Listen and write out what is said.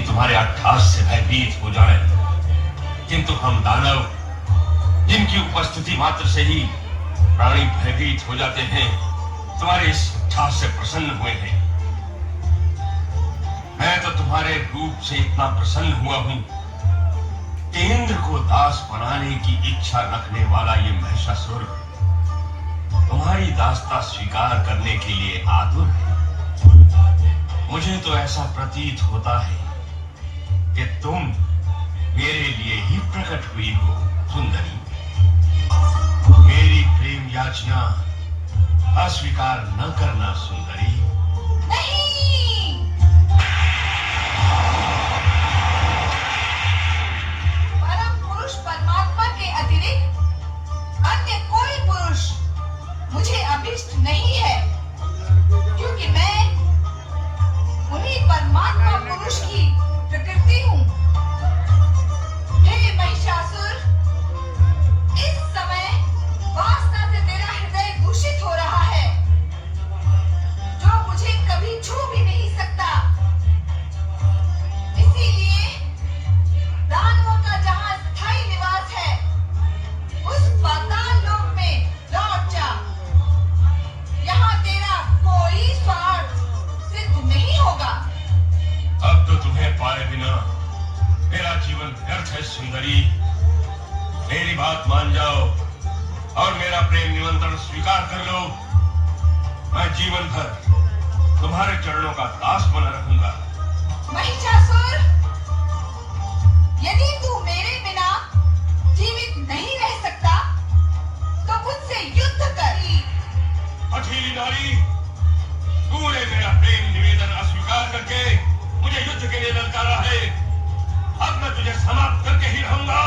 तुम्हारे अट्टहास से भयभीत हो जाएं, किंतु हम दानव, जिनकी उपस्थिति मात्र से ही प्राणी भयभीत हो जाते हैं, तुम्हारे इस अट्टहास से प्रसन्न हुए हैं। मैं तो तुम्हारे रूप से इतना प्रसन्न हुआ हूं कि इंद्र को दास बनाने की इच्छा रखने वाला ये महिषासुर तुम्हारी दासता स्वीकार करने के लिए आतुर है। मुझे तो ऐसा प्रतीत होता है कि तुम मेरे लिए ही प्रकट हुई हो सुंदरी। मेरी प्रेम याचना अस्वीकार न करना सुंदरी। नहीं, परम पुरुष परमात्मा के अतिरिक्त अन्य कोई पुरुष मुझे अभिष्ट नहीं है, क्योंकि मैं उन्हीं परमात्मा पुरुष की प्रकृति हूँ। हे महिषासुर, इस समय वासना से तेरा हृदय दूषित हो रहा है, जो मुझे कभी छू भी नहीं सकता। इसीलिए दानवों का जहाँ स्थायी निवास है, उस पाताल लोक में लौट जा। यहाँ तेरा कोई स्वार्थ सिद्ध नहीं होगा। अब तो तुम्हें पाए बिना मेरा जीवन व्यर्थ है सुंदरी। मेरी बात मान जाओ और मेरा प्रेम निमंत्रण स्वीकार कर लो। मैं जीवन भर तुम्हारे चरणों का दास बना रहूंगा। महिषासुर, यदि तू मेरे बिना जीवित नहीं रह सकता, तो मुझसे युद्ध कर। अठीली नारी, तूने मेरा प्रेम निवेदन अस्वीकार करके मुझे युद्ध के लिए ललकारा है। अब मैं तुझे समाप्त करके ही रहूंगा।